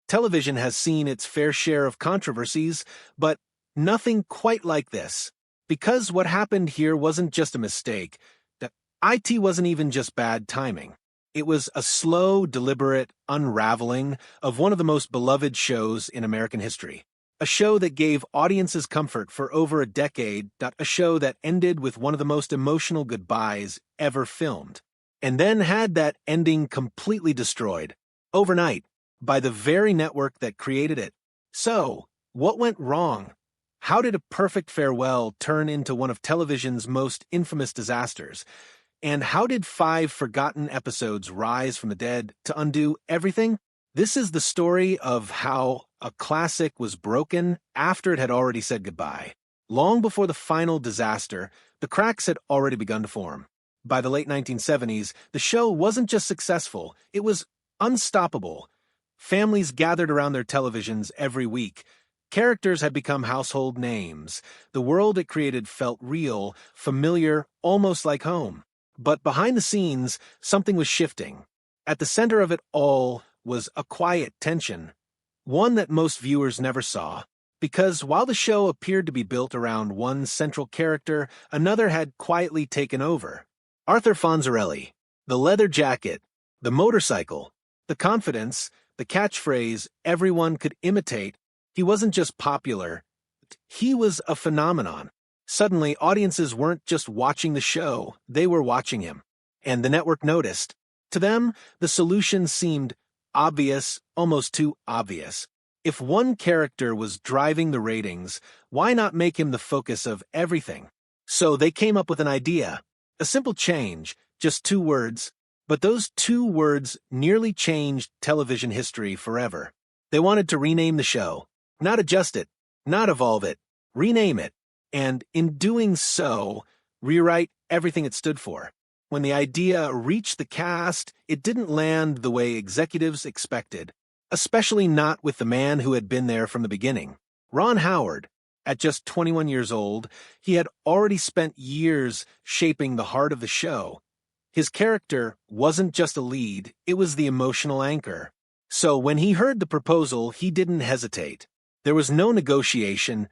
Television has seen its fair share of controversies, but nothing quite like this. Because what happened here wasn't just a mistake, that IT wasn't even just bad timing. It was a slow, deliberate unraveling of one of the most beloved shows in American history. A show that gave audiences comfort for over a decade, a show that ended with one of the most emotional goodbyes ever filmed. And then had that ending completely destroyed, overnight, by the very network that created it. So, what went wrong? How did a perfect farewell turn into one of television's most infamous disasters? And how did 5 forgotten episodes rise from the dead to undo everything? This is the story of how a classic was broken after it had already said goodbye. Long before the final disaster, the cracks had already begun to form. By the late 1970s, the show wasn't just successful, it was unstoppable. Families gathered around their televisions every week. Characters had become household names. The world it created felt real, familiar, almost like home. But behind the scenes, something was shifting. At the center of it all was a quiet tension, one that most viewers never saw. Because while the show appeared to be built around one central character, another had quietly taken over. Arthur Fonzarelli, the leather jacket, the motorcycle, the confidence, the catchphrase everyone could imitate. He wasn't just popular, he was a phenomenon. Suddenly, audiences weren't just watching the show, they were watching him. And the network noticed. To them, the solution seemed obvious, almost too obvious. If one character was driving the ratings, why not make him the focus of everything? So they came up with an idea. A simple change, just 2 words. But those 2 words nearly changed television history forever. They wanted to rename the show. Not adjust it, not evolve it, rename it. And in doing so, rewrite everything it stood for. When the idea reached the cast, it didn't land the way executives expected, especially not with the man who had been there from the beginning. Ron Howard. At just 21 years old, he had already spent years shaping the heart of the show. His character wasn't just a lead, it was the emotional anchor. So when he heard the proposal, he didn't hesitate. There was no negotiation,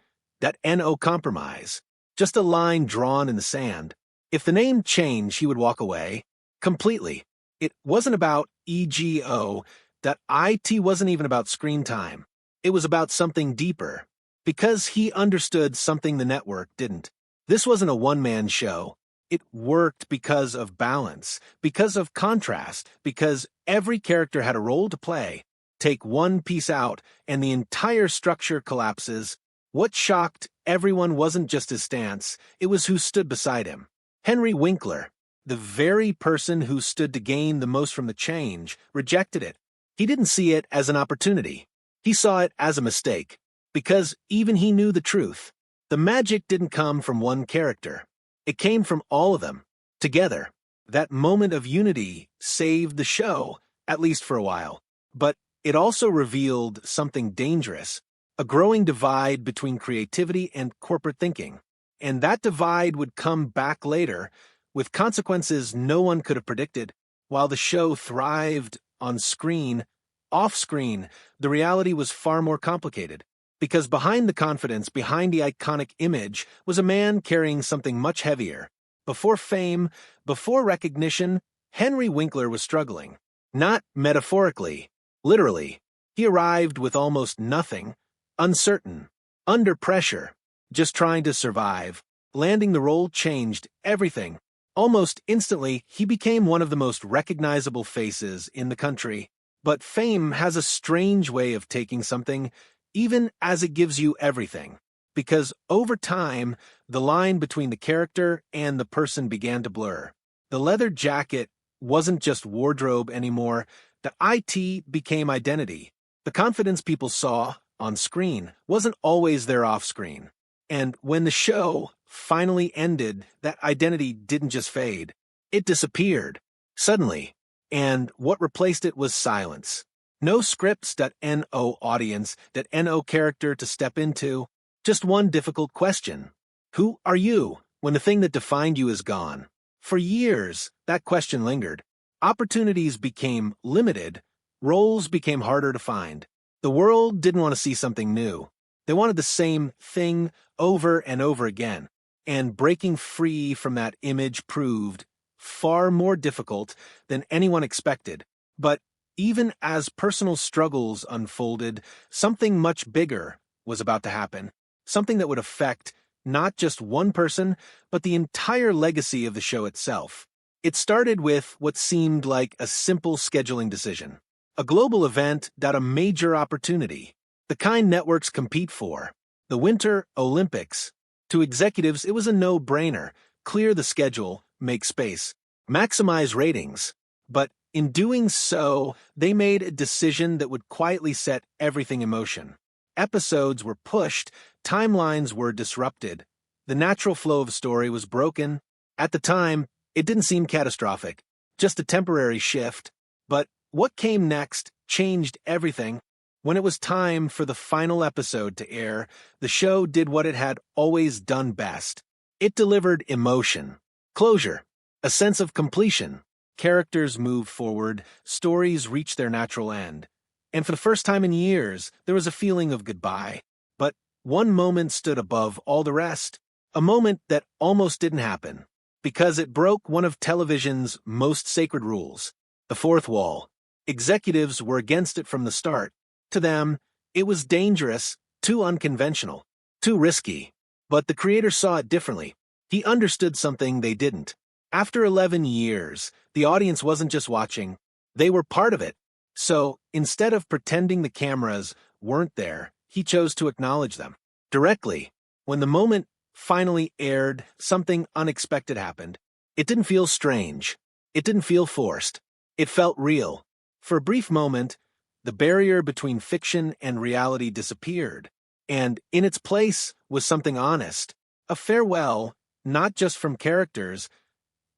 no compromise, just a line drawn in the sand. If the name changed, he would walk away. Completely. It wasn't about EGO, IT wasn't even about screen time. It was about something deeper. Because he understood something the network didn't. This wasn't a one-man show. It worked because of balance, because of contrast, because every character had a role to play. Take one piece out, and the entire structure collapses. What shocked everyone wasn't just his stance, it was who stood beside him. Henry Winkler, the very person who stood to gain the most from the change, rejected it. He didn't see it as an opportunity. He saw it as a mistake. Because even he knew the truth. The magic didn't come from one character. It came from all of them, together. That moment of unity saved the show, at least for a while. But it also revealed something dangerous, a growing divide between creativity and corporate thinking. And that divide would come back later, with consequences no one could have predicted. While the show thrived on screen, off-screen, the reality was far more complicated. Because behind the confidence, behind the iconic image, was a man carrying something much heavier. Before fame, before recognition, Henry Winkler was struggling. Not metaphorically, literally. He arrived with almost nothing, uncertain, under pressure, just trying to survive. Landing the role changed everything. Almost instantly, he became one of the most recognizable faces in the country. But fame has a strange way of taking something, even as it gives you everything. Because over time, the line between the character and the person began to blur. The leather jacket wasn't just wardrobe anymore. The IT became identity. The confidence people saw on screen wasn't always there off-screen. And when the show finally ended, that identity didn't just fade. It disappeared. Suddenly. And what replaced it was silence. No scripts, no audience, no character to step into. Just one difficult question. Who are you when the thing that defined you is gone? For years, that question lingered. Opportunities became limited. Roles became harder to find. The world didn't want to see something new. They wanted the same thing over and over again, and breaking free from that image proved far more difficult than anyone expected. But even as personal struggles unfolded, something much bigger was about to happen, something that would affect not just one person, but the entire legacy of the show itself. It started with what seemed like a simple scheduling decision. A global event got a major opportunity, the kind networks compete for, the Winter Olympics. To executives, it was a no-brainer. Clear the schedule, make space, maximize ratings. But in doing so, they made a decision that would quietly set everything in motion. Episodes were pushed, timelines were disrupted. The natural flow of story was broken. At the time, it didn't seem catastrophic, just a temporary shift. But what came next changed everything. When it was time for the final episode to air, the show did what it had always done best. It delivered emotion, closure, a sense of completion. Characters moved forward, stories reached their natural end. And for the first time in years, there was a feeling of goodbye. But one moment stood above all the rest, a moment that almost didn't happen, because it broke one of television's most sacred rules, the fourth wall. Executives were against it from the start. To them, it was dangerous, too unconventional, too risky. But the creator saw it differently. He understood something they didn't. After 11 years, the audience wasn't just watching, they were part of it. So, instead of pretending the cameras weren't there, he chose to acknowledge them directly. When the moment finally aired, something unexpected happened. It didn't feel strange. It didn't feel forced. It felt real. For a brief moment, the barrier between fiction and reality disappeared, and in its place was something honest, a farewell, not just from characters,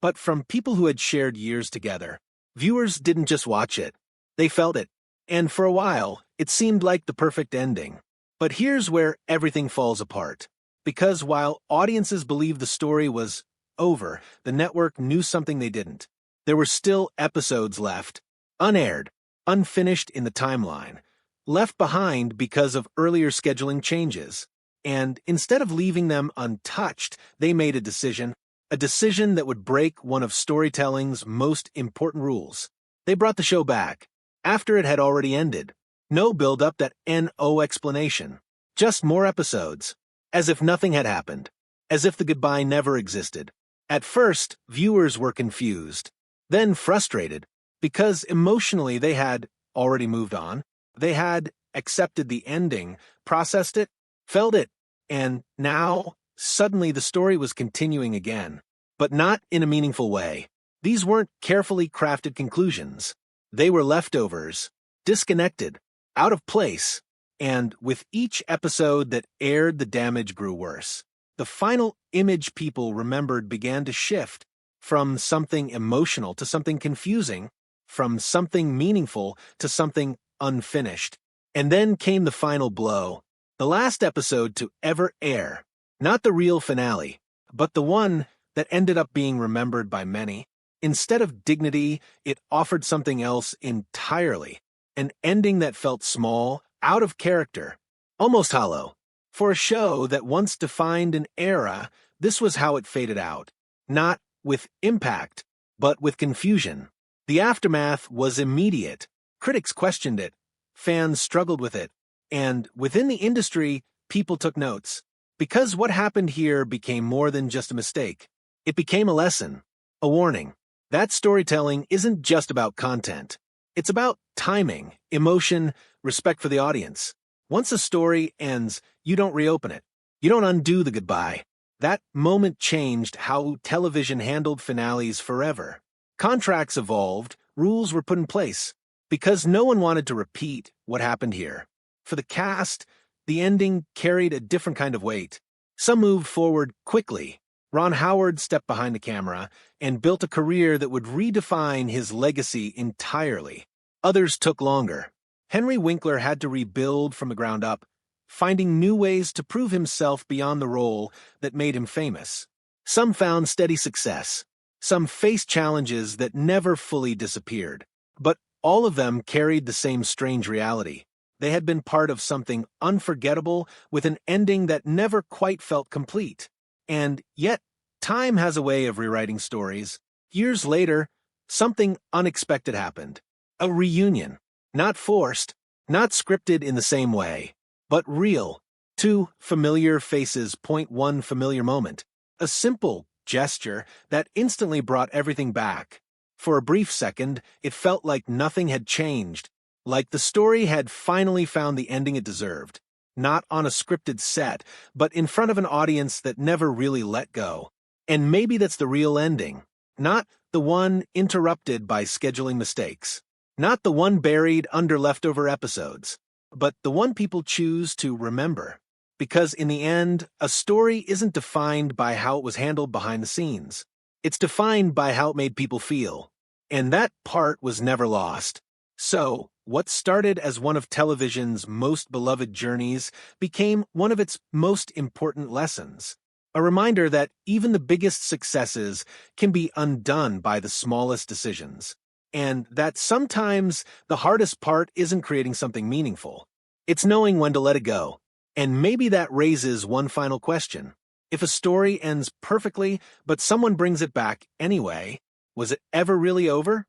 but from people who had shared years together. Viewers didn't just watch it, they felt it, and for a while, it seemed like the perfect ending. But here's where everything falls apart. Because while audiences believed the story was over, the network knew something they didn't. There were still episodes left, unaired, unfinished in the timeline, left behind because of earlier scheduling changes. And instead of leaving them untouched, they made a decision that would break one of storytelling's most important rules. They brought the show back, after it had already ended. No build-up, that no explanation. Just more episodes. As if nothing had happened. As if the goodbye never existed. At first, viewers were confused, then frustrated, because emotionally they had already moved on. They had accepted the ending, processed it, felt it, and now, suddenly the story was continuing again. But not in a meaningful way. These weren't carefully crafted conclusions. They were leftovers, disconnected, out of place. And with each episode that aired, the damage grew worse. The final image people remembered began to shift from something emotional to something confusing, from something meaningful to something unfinished. And then came the final blow, the last episode to ever air. Not the real finale, but the one that ended up being remembered by many. Instead of dignity, it offered something else entirely. An ending that felt small, out of character, almost hollow. For a show that once defined an era, this was how it faded out. Not with impact, but with confusion. The aftermath was immediate. Critics questioned it. Fans struggled with it. And within the industry, people took notes. Because what happened here became more than just a mistake. It became a lesson, a warning. That storytelling isn't just about content. It's about timing, emotion, respect for the audience. Once a story ends, you don't reopen it. You don't undo the goodbye. That moment changed how television handled finales forever. Contracts evolved, rules were put in place, because no one wanted to repeat what happened here. For the cast, the ending carried a different kind of weight. Some moved forward quickly. Ron Howard stepped behind the camera and built a career that would redefine his legacy entirely. Others took longer. Henry Winkler had to rebuild from the ground up, finding new ways to prove himself beyond the role that made him famous. Some found steady success. Some faced challenges that never fully disappeared. But all of them carried the same strange reality. They had been part of something unforgettable with an ending that never quite felt complete. And yet, time has a way of rewriting stories. Years later, something unexpected happened. A reunion. Not forced, not scripted in the same way, but real. Two familiar faces point one familiar moment. A simple gesture that instantly brought everything back. For a brief second, it felt like nothing had changed, like the story had finally found the ending it deserved. Not on a scripted set, but in front of an audience that never really let go. And maybe that's the real ending. Not the one interrupted by scheduling mistakes. Not the one buried under leftover episodes. But the one people choose to remember. Because in the end, a story isn't defined by how it was handled behind the scenes. It's defined by how it made people feel. And that part was never lost. So, what started as one of television's most beloved journeys became one of its most important lessons. A reminder that even the biggest successes can be undone by the smallest decisions. And that sometimes the hardest part isn't creating something meaningful. It's knowing when to let it go. And maybe that raises one final question. If a story ends perfectly, but someone brings it back anyway, was it ever really over?